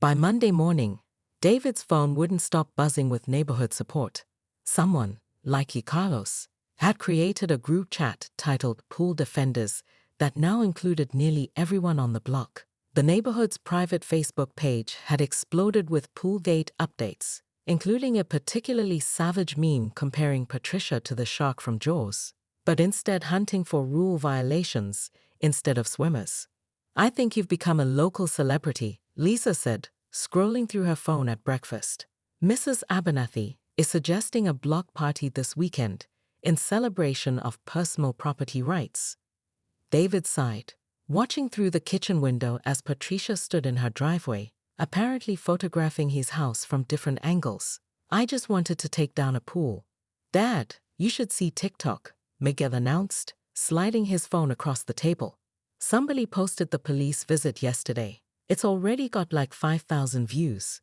By Monday morning, David's phone wouldn't stop buzzing with neighborhood support. Someone, likely Carlos, had created a group chat titled Pool Defenders that now included nearly everyone on the block. The neighborhood's private Facebook page had exploded with Poolgate updates, including a particularly savage meme comparing Patricia to the shark from Jaws, but instead hunting for rule violations instead of swimmers. "I think you've become a local celebrity," Lisa said, scrolling through her phone at breakfast. "Mrs. Abernathy is suggesting a block party this weekend in celebration of personal property rights." David sighed, watching through the kitchen window as Patricia stood in her driveway, apparently photographing his house from different angles. "I just wanted to take down a pool." "Dad, you should see TikTok," Miguel announced, sliding his phone across the table. "Somebody posted the police visit yesterday. It's already got like 5,000 views."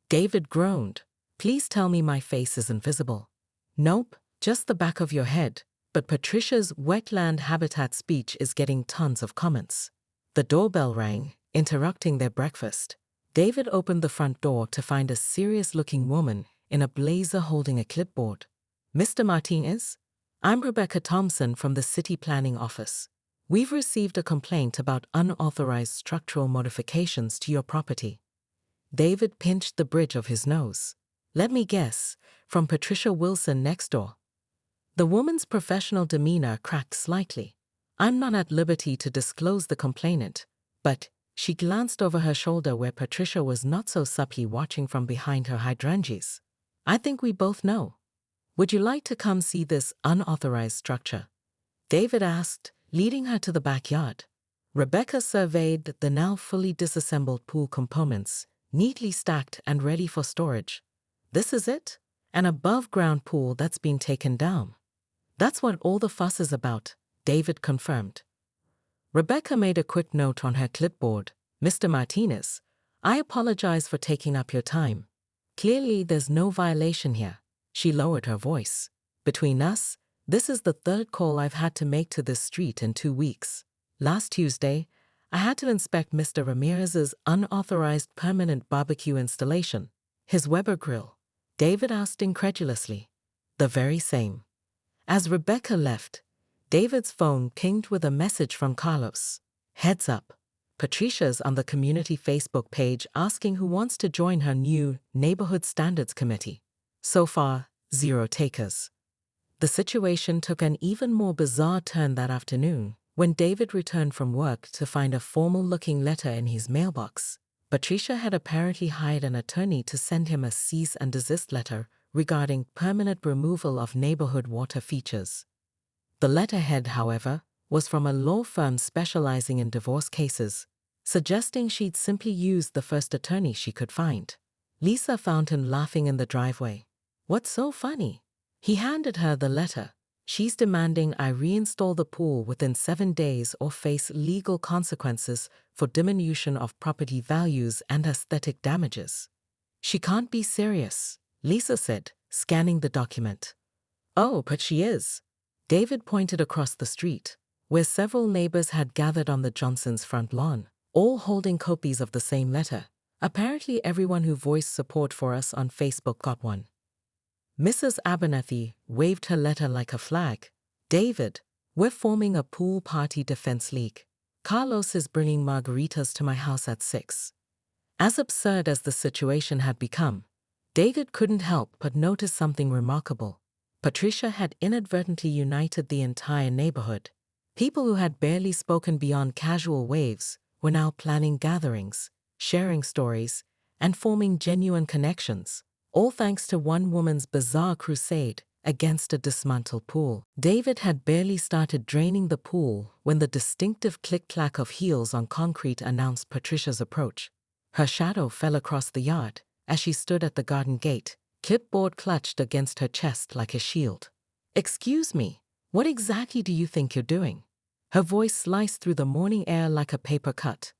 David groaned. "Please tell me my face isn't visible." "Nope, just the back of your head." But Patricia's wetland habitat speech is getting tons of comments. The doorbell rang, interrupting their breakfast. David opened the front door to find a serious-looking woman in a blazer holding a clipboard. "Mr. Martinez? I'm Rebecca Thompson from the City Planning Office. We've received a complaint about unauthorized structural modifications to your property." David pinched the bridge of his nose. "Let me guess, from Patricia Wilson next door." The woman's professional demeanor cracked slightly. "I'm not at liberty to disclose the complainant, but..." She glanced over her shoulder where Patricia was not so subtly watching from behind her hydrangeas. "I think we both know. Would you like to come see this unauthorized structure?" David asked, leading her to the backyard. Rebecca surveyed the now fully disassembled pool components, neatly stacked and ready for storage. "This is it? An above-ground pool that's been taken down." "That's what all the fuss is about," David confirmed. Rebecca made a quick note on her clipboard. "Mr. Martinez, I apologize for taking up your time. Clearly there's no violation here." She lowered her voice. "Between us, this is the third call I've had to make to this street in 2 weeks. Last Tuesday, I had to inspect Mr. Ramirez's unauthorized permanent barbecue installation." "His Weber grill?" David asked incredulously. "The very same." As Rebecca left, David's phone pinged with a message from Carlos. "Heads up. Patricia's on the community Facebook page asking who wants to join her new Neighborhood Standards Committee. So far, 0 takers." The situation took an even more bizarre turn that afternoon when David returned from work to find a formal-looking letter in his mailbox. Patricia had apparently hired an attorney to send him a cease and desist letter regarding permanent removal of neighborhood water features. The letterhead, however, was from a law firm specializing in divorce cases, suggesting she'd simply use the first attorney she could find. Lisa found him laughing in the driveway. "What's so funny?" He handed her the letter. "She's demanding I reinstall the pool within 7 days or face legal consequences for diminution of property values and aesthetic damages." "She can't be serious," Lisa said, scanning the document. "Oh, but she is." David pointed across the street, where several neighbors had gathered on the Johnsons' front lawn, all holding copies of the same letter. "Apparently everyone who voiced support for us on Facebook got one." Mrs. Abernathy waved her letter like a flag. "David, we're forming a pool party defense league. Carlos is bringing margaritas to my house at 6. As absurd as the situation had become, David couldn't help but notice something remarkable. Patricia had inadvertently united the entire neighborhood. People who had barely spoken beyond casual waves were now planning gatherings, sharing stories, and forming genuine connections, all thanks to one woman's bizarre crusade against a dismantled pool. David had barely started draining the pool when the distinctive click-clack of heels on concrete announced Patricia's approach. Her shadow fell across the yard as she stood at the garden gate, clipboard clutched against her chest like a shield. "Excuse me, what exactly do you think you're doing?" Her voice sliced through the morning air like a paper cut.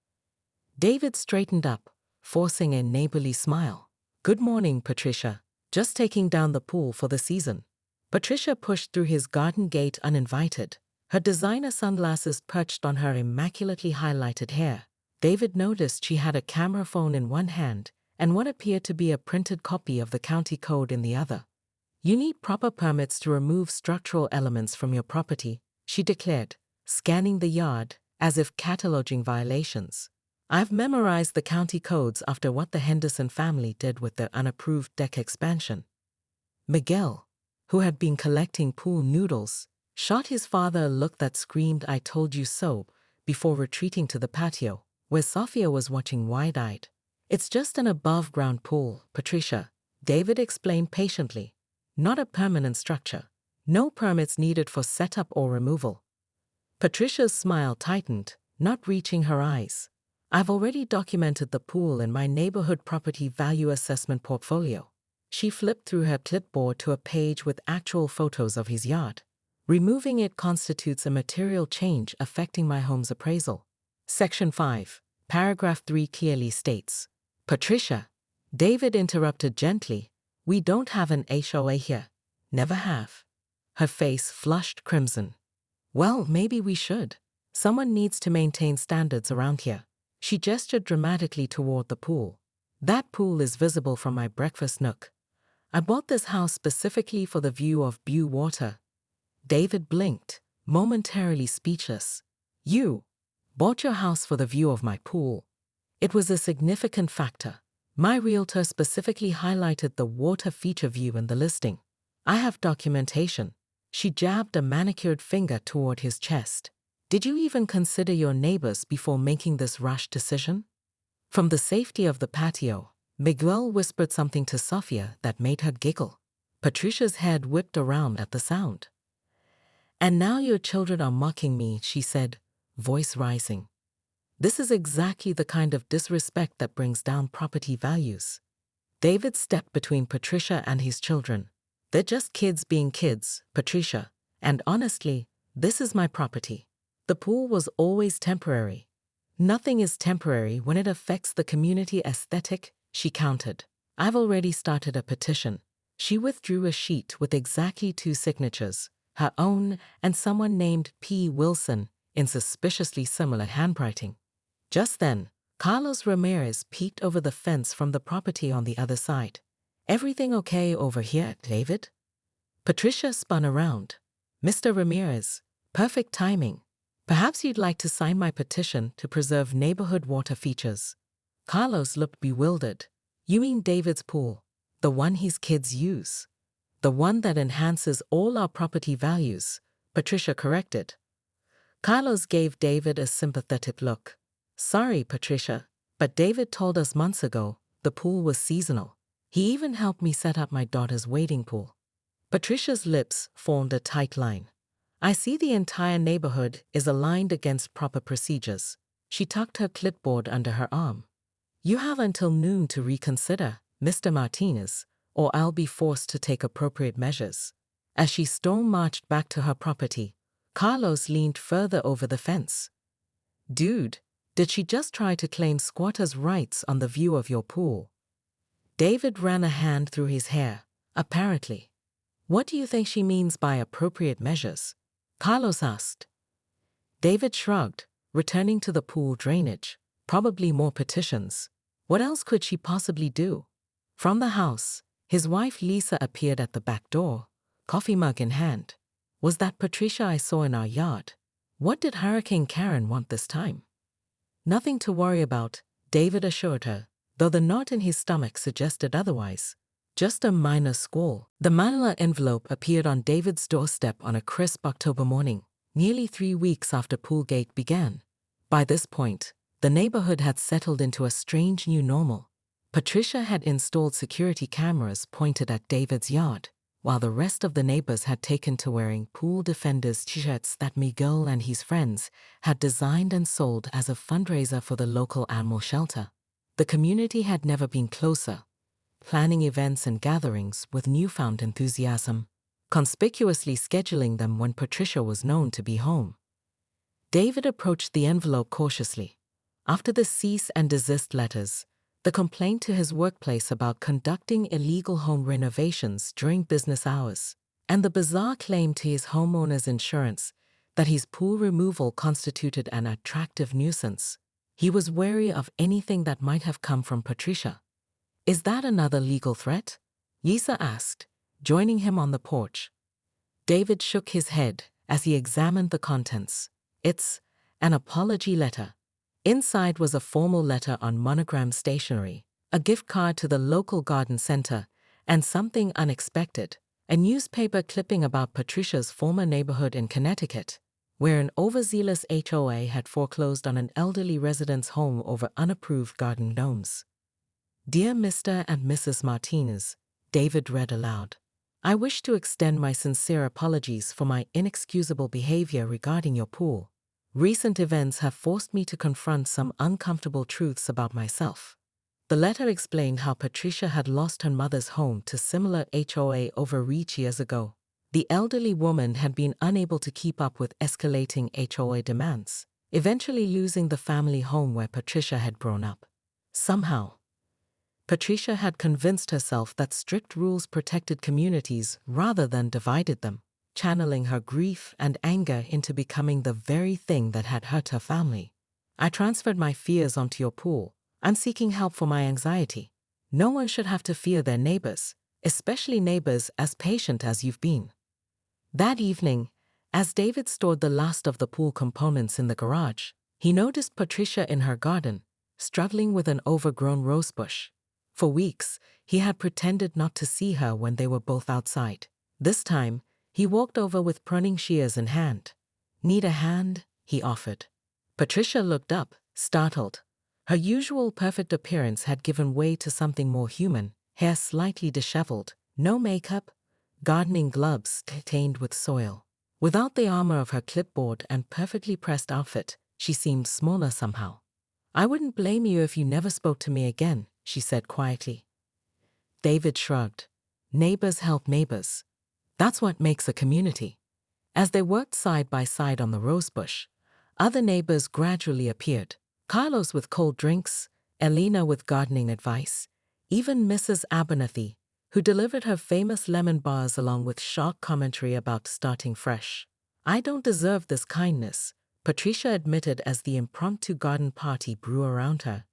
David straightened up, forcing a neighborly smile. "Good morning, Patricia. Just taking down the pool for the season." Patricia pushed through his garden gate uninvited, her designer sunglasses perched on her immaculately highlighted hair. David noticed she had a camera phone in one hand and what appeared to be a printed copy of the county code in the other. "You need proper permits to remove structural elements from your property," she declared, scanning the yard as if cataloging violations. "I've memorized the county codes after what the Henderson family did with their unapproved deck expansion." Miguel, who had been collecting pool noodles, shot his father a look that screamed, "I told you so," before retreating to the patio, where Sophia was watching wide-eyed. "It's just an above-ground pool, Patricia," David explained patiently. "Not a permanent structure. No permits needed for setup or removal." Patricia's smile tightened, not reaching her eyes. "I've already documented the pool in my neighborhood property value assessment portfolio." She flipped through her clipboard to a page with actual photos of his yard. "Removing it constitutes a material change affecting my home's appraisal." Section 5, paragraph 3 clearly states. "Patricia," David interrupted gently, "we don't have an HOA here. Never have." Her face flushed crimson. "Well, maybe we should. Someone needs to maintain standards around here." She gestured dramatically toward the pool. "That pool is visible from my breakfast nook. I bought this house specifically for the view of blue water." David blinked, momentarily speechless. "You bought your house for the view of my pool?" It was a significant factor. My realtor specifically highlighted the water feature view in the listing. "I have documentation." She jabbed a manicured finger toward his chest. "Did you even consider your neighbors before making this rash decision?" From the safety of the patio, Miguel whispered something to Sophia that made her giggle. Patricia's head whipped around at the sound. "And now your children are mocking me," she said, voice rising. "This is exactly the kind of disrespect that brings down property values." David stepped between Patricia and his children. "They're just kids being kids, Patricia, and honestly, this is my property. The pool was always temporary." "Nothing is temporary when it affects the community aesthetic," she countered. "I've already started a petition." She withdrew a sheet with exactly 2 signatures, her own and someone named P. Wilson, in suspiciously similar handwriting. Just then, Carlos Ramirez peeked over the fence from the property on the other side. "Everything okay over here, David?" Patricia spun around. "Mr. Ramirez, perfect timing. Perhaps you'd like to sign my petition to preserve neighborhood water features." Carlos looked bewildered. "You mean David's pool, the one his kids use?" "The one that enhances all our property values," Patricia corrected. Carlos gave David a sympathetic look. "Sorry, Patricia, but David told us months ago the pool was seasonal. He even helped me set up my daughter's wading pool." Patricia's lips formed a tight line. "I see the entire neighborhood is aligned against proper procedures." She tucked her clipboard under her arm. "You have until noon to reconsider, Mr. Martinez, or I'll be forced to take appropriate measures." As she storm-marched back to her property, Carlos leaned further over the fence. "Dude, did she just try to claim squatters' rights on the view of your pool?" David ran a hand through his hair, apparently. "What do you think she means by appropriate measures?" Carlos asked. David shrugged, returning to the pool drainage. "Probably more petitions. What else could she possibly do?" From the house, his wife Lisa appeared at the back door, coffee mug in hand. "Was that Patricia I saw in our yard? What did Hurricane Karen want this time?" "Nothing to worry about," David assured her, though the knot in his stomach suggested otherwise. "Just a minor squall." The manila envelope appeared on David's doorstep on a crisp October morning, nearly 3 weeks after Poolgate began. By this point, the neighborhood had settled into a strange new normal. Patricia had installed security cameras pointed at David's yard, while the rest of the neighbors had taken to wearing Pool Defenders t-shirts that Miguel and his friends had designed and sold as a fundraiser for the local animal shelter. The community had never been closer, planning events and gatherings with newfound enthusiasm, conspicuously scheduling them when Patricia was known to be home. David approached the envelope cautiously. After the cease and desist letters, the complaint to his workplace about conducting illegal home renovations during business hours, and the bizarre claim to his homeowner's insurance that his pool removal constituted an attractive nuisance, He was wary of anything that might have come from Patricia. Is that another legal threat? Lisa asked, joining him on the porch. David shook his head as he examined the contents. It's an apology letter. Inside was a formal letter on monogram stationery, a gift card to the local garden center, and something unexpected, a newspaper clipping about Patricia's former neighborhood in Connecticut, where an overzealous HOA had foreclosed on an elderly resident's home over unapproved garden gnomes. Dear Mr. and Mrs. Martinez, David read aloud. I wish to extend my sincere apologies for my inexcusable behavior regarding your pool. Recent events have forced me to confront some uncomfortable truths about myself. The letter explained how Patricia had lost her mother's home to similar HOA overreach years ago. The elderly woman had been unable to keep up with escalating HOA demands, eventually losing the family home where Patricia had grown up. Somehow, Patricia had convinced herself that strict rules protected communities rather than divided them, channeling her grief and anger into becoming the very thing that had hurt her family. I transferred my fears onto your pool. I'm seeking help for my anxiety. No one should have to fear their neighbors, especially neighbors as patient as you've been. That evening, as David stored the last of the pool components in the garage, he noticed Patricia in her garden, struggling with an overgrown rosebush. For weeks, he had pretended not to see her when they were both outside. This time, he walked over with pruning shears in hand. Need a hand? He offered. Patricia looked up, startled. Her usual perfect appearance had given way to something more human, hair slightly disheveled, no makeup, gardening gloves stained with soil. Without the armor of her clipboard and perfectly pressed outfit, she seemed smaller somehow. I wouldn't blame you if you never spoke to me again, she said quietly. David shrugged. Neighbors help neighbors. That's what makes a community. As they worked side by side on the rosebush, other neighbors gradually appeared. Carlos with cold drinks, Elena with gardening advice, even Mrs. Abernathy, who delivered her famous lemon bars along with sharp commentary about starting fresh. I don't deserve this kindness, Patricia admitted as the impromptu garden party grew around her.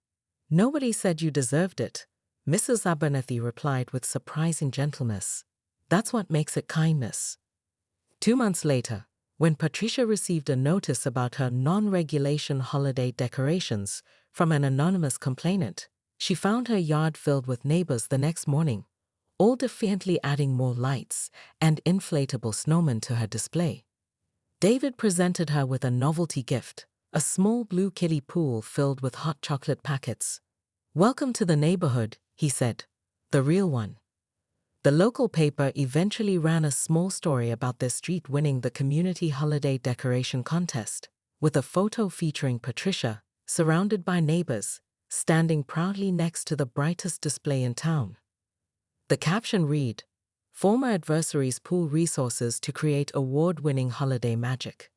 Nobody said you deserved it, Mrs. Abernathy replied with surprising gentleness. That's what makes it kindness. 2 months later, when Patricia received a notice about her non-regulation holiday decorations from an anonymous complainant, she found her yard filled with neighbors the next morning, all defiantly adding more lights and inflatable snowmen to her display. David presented her with a novelty gift, a small blue kiddie pool filled with hot chocolate packets. Welcome to the neighborhood, he said, the real one. The local paper eventually ran a small story about their street winning the community holiday decoration contest, with a photo featuring Patricia, surrounded by neighbors, standing proudly next to the brightest display in town. The caption read, "Former adversaries pool resources to create award-winning holiday magic."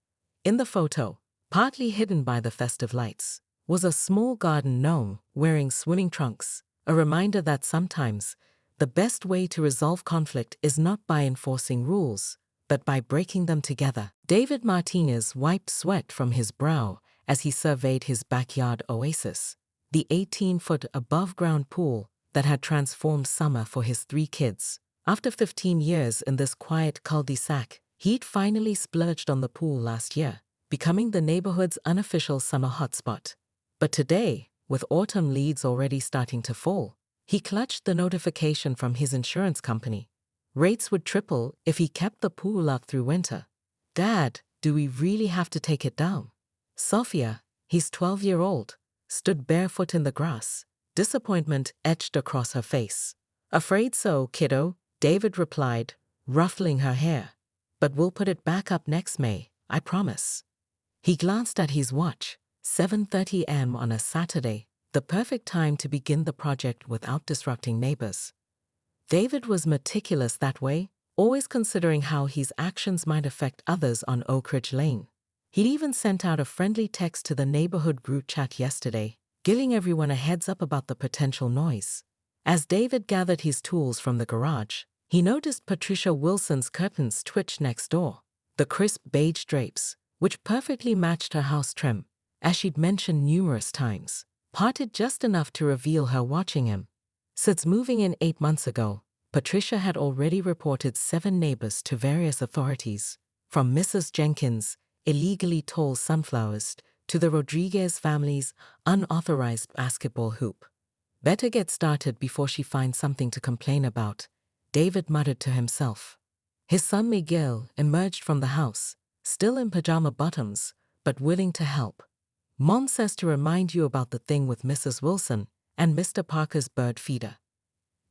In the photo, partly hidden by the festive lights, was a small garden gnome wearing swimming trunks, a reminder that sometimes the best way to resolve conflict is not by enforcing rules, but by breaking them together. David Martinez wiped sweat from his brow as he surveyed his backyard oasis, the 18-foot above-ground pool that had transformed summer for his 3 kids. After 15 years in this quiet cul-de-sac, he'd finally splurged on the pool last year, becoming the neighborhood's unofficial summer hotspot. But today, with autumn leaves already starting to fall, he clutched the notification from his insurance company. Rates would triple if he kept the pool up through winter. Dad, do we really have to take it down? Sophia, his 12-year-old, stood barefoot in the grass, disappointment etched across her face. Afraid so, kiddo, David replied, ruffling her hair. But we'll put it back up next May, I promise. He glanced at his watch, 7:30 a.m. on a Saturday, the perfect time to begin the project without disrupting neighbors. David was meticulous that way, always considering how his actions might affect others on Oak Ridge Lane. He'd even sent out a friendly text to the neighborhood group chat yesterday, giving everyone a heads up about the potential noise. As David gathered his tools from the garage, he noticed Patricia Wilson's curtains twitch next door, the crisp beige drapes, which perfectly matched her house trim, as she'd mentioned numerous times, parted just enough to reveal her watching him. Since moving in 8 months ago, Patricia had already reported 7 neighbors to various authorities, from Mrs. Jenkins' illegally tall sunflowers to the Rodriguez family's unauthorized basketball hoop. Better get started before she finds something to complain about, David muttered to himself. His son Miguel emerged from the house, still in pajama bottoms, but willing to help. Mom says to remind you about the thing with Mrs. Wilson and Mr. Parker's bird feeder.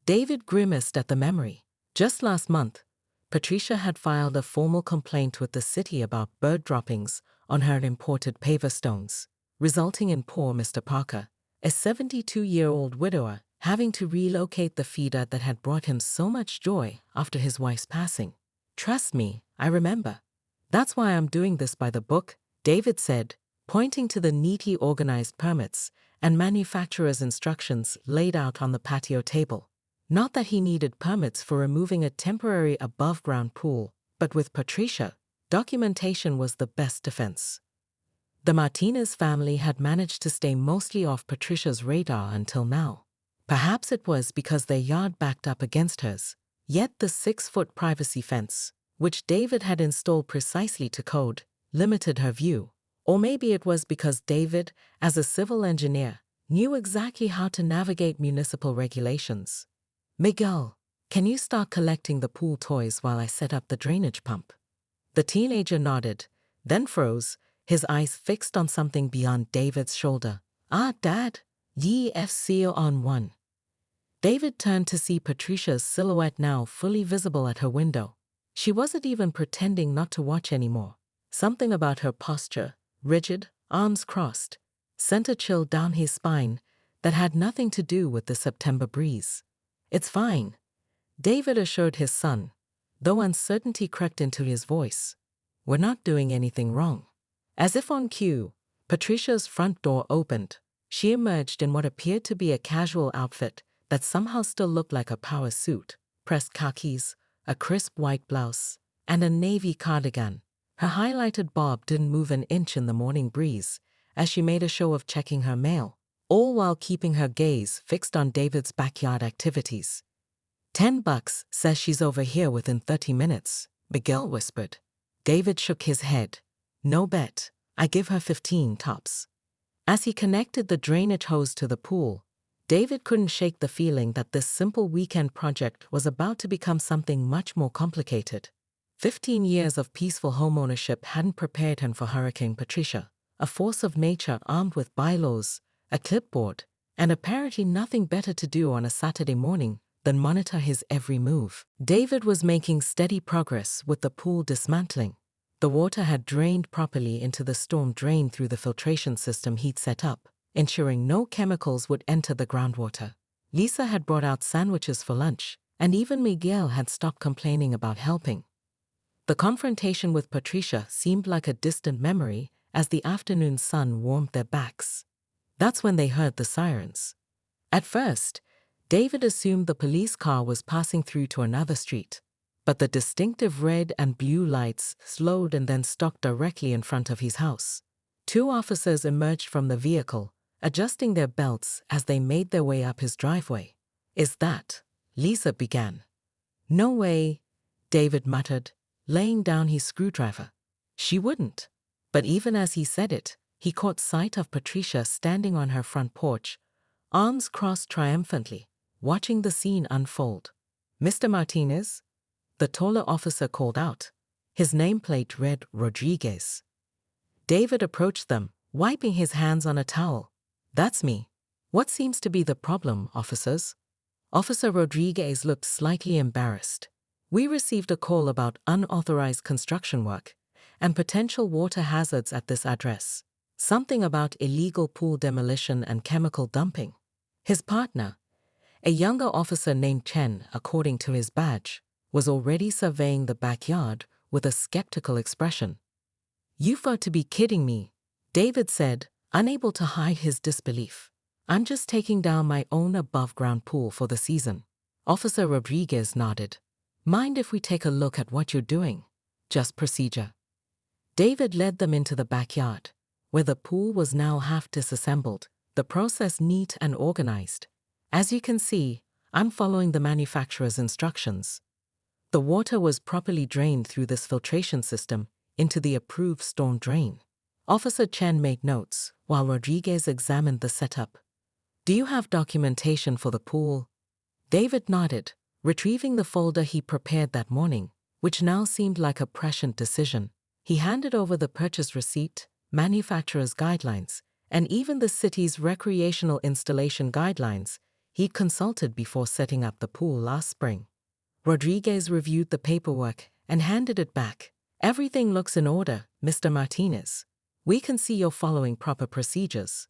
David grimaced at the memory. Just last month, Patricia had filed a formal complaint with the city about bird droppings on her imported paver stones, resulting in poor Mr. Parker, a 72-year-old widower, having to relocate the feeder that had brought him so much joy after his wife's passing. Trust me, I remember. That's why I'm doing this by the book, David said, pointing to the neatly organized permits and manufacturer's instructions laid out on the patio table. Not that he needed permits for removing a temporary above-ground pool, but with Patricia, documentation was the best defense. The Martinez family had managed to stay mostly off Patricia's radar until now. Perhaps it was because their yard backed up against hers, yet the 6-foot privacy fence, which David had installed precisely to code, limited her view. Or maybe it was because David, as a civil engineer, knew exactly how to navigate municipal regulations. Miguel, can you start collecting the pool toys while I set up the drainage pump? The teenager nodded, then froze, his eyes fixed on something beyond David's shoulder. Ah, Dad, ye FC on one. David turned to see Patricia's silhouette now fully visible at her window. She wasn't even pretending not to watch anymore. Something about her posture, rigid, arms crossed, sent a chill down his spine that had nothing to do with the September breeze. It's fine, David assured his son, though uncertainty crept into his voice. We're not doing anything wrong. As if on cue, Patricia's front door opened. She emerged in what appeared to be a casual outfit that somehow still looked like a power suit, pressed khakis, a crisp white blouse, and a navy cardigan. Her highlighted bob didn't move an inch in the morning breeze as she made a show of checking her mail, all while keeping her gaze fixed on David's backyard activities. $10 says she's over here within 30 minutes, Miguel whispered. David shook his head. No bet, I give her 15 tops. As he connected the drainage hose to the pool, David couldn't shake the feeling that this simple weekend project was about to become something much more complicated. 15 years of peaceful homeownership hadn't prepared him for Hurricane Patricia, a force of nature armed with bylaws, a clipboard, and apparently nothing better to do on a Saturday morning than monitor his every move. David was making steady progress with the pool dismantling. The water had drained properly into the storm drain through the filtration system he'd set up, ensuring no chemicals would enter the groundwater. Lisa had brought out sandwiches for lunch, and even Miguel had stopped complaining about helping. The confrontation with Patricia seemed like a distant memory as the afternoon sun warmed their backs. That's when they heard the sirens. At first, David assumed the police car was passing through to another street, but the distinctive red and blue lights slowed and then stopped directly in front of his house. 2 officers emerged from the vehicle, adjusting their belts as they made their way up his driveway. Is that? Lisa began. No way, David muttered, laying down his screwdriver. She wouldn't. But even as he said it, he caught sight of Patricia standing on her front porch, arms crossed triumphantly, watching the scene unfold. Mr. Martinez? The taller officer called out. His nameplate read Rodriguez. David approached them, wiping his hands on a towel. That's me. What seems to be the problem, officers? Officer Rodriguez looked slightly embarrassed. We received a call about unauthorized construction work and potential water hazards at this address. Something about illegal pool demolition and chemical dumping. His partner, a younger officer named Chen, according to his badge, was already surveying the backyard with a skeptical expression. You've got to be kidding me, David said, unable to hide his disbelief. I'm just taking down my own above-ground pool for the season. Officer Rodriguez nodded. Mind if we take a look at what you're doing? Just procedure. David led them into the backyard, where the pool was now half disassembled, the process neat and organized. As you can see, I'm following the manufacturer's instructions. The water was properly drained through this filtration system into the approved storm drain. Officer Chen made notes while Rodriguez examined the setup. Do you have documentation for the pool? David nodded, retrieving the folder he prepared that morning, which now seemed like a prescient decision. He handed over the purchase receipt, manufacturer's guidelines, and even the city's recreational installation guidelines he'd consulted before setting up the pool last spring. Rodriguez reviewed the paperwork and handed it back. Everything looks in order, Mr. Martinez. We can see you're following proper procedures.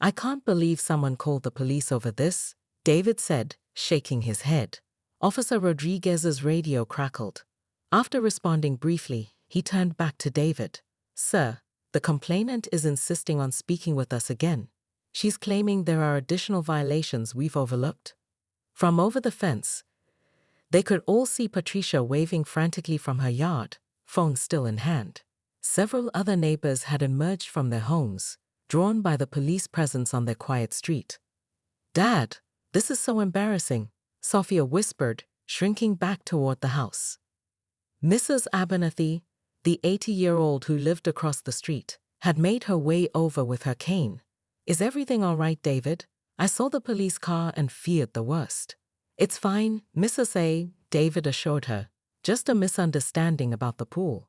I can't believe someone called the police over this, David said, shaking his head. Officer Rodriguez's radio crackled. After responding briefly, he turned back to David. Sir, the complainant is insisting on speaking with us again. She's claiming there are additional violations we've overlooked. From over the fence, they could all see Patricia waving frantically from her yard, phone still in hand. Several other neighbors had emerged from their homes, drawn by the police presence on their quiet street. Dad, this is so embarrassing, Sophia whispered, shrinking back toward the house. Mrs. Abernathy, the 80-year-old who lived across the street, had made her way over with her cane. Is everything all right, David? I saw the police car and feared the worst. It's fine, Mrs. A., David assured her. Just a misunderstanding about the pool.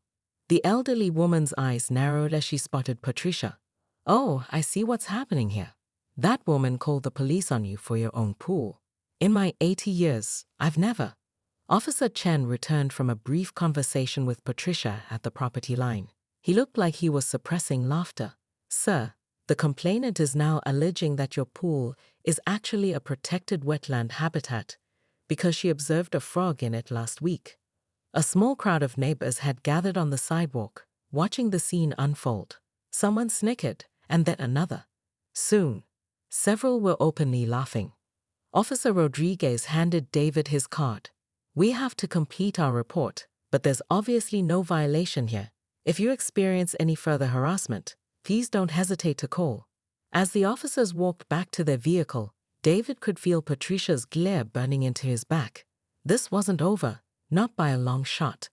The elderly woman's eyes narrowed as she spotted Patricia. Oh, I see what's happening here. That woman called the police on you for your own pool. In my 80 years, I've never. Officer Chen returned from a brief conversation with Patricia at the property line. He looked like he was suppressing laughter. Sir, the complainant is now alleging that your pool is actually a protected wetland habitat because she observed a frog in it last week. A small crowd of neighbors had gathered on the sidewalk, watching the scene unfold. Someone snickered, and then another. Soon, several were openly laughing. Officer Rodriguez handed David his card. We have to complete our report, but there's obviously no violation here. If you experience any further harassment, please don't hesitate to call. As the officers walked back to their vehicle, David could feel Patricia's glare burning into his back. This wasn't over, not by a long shot.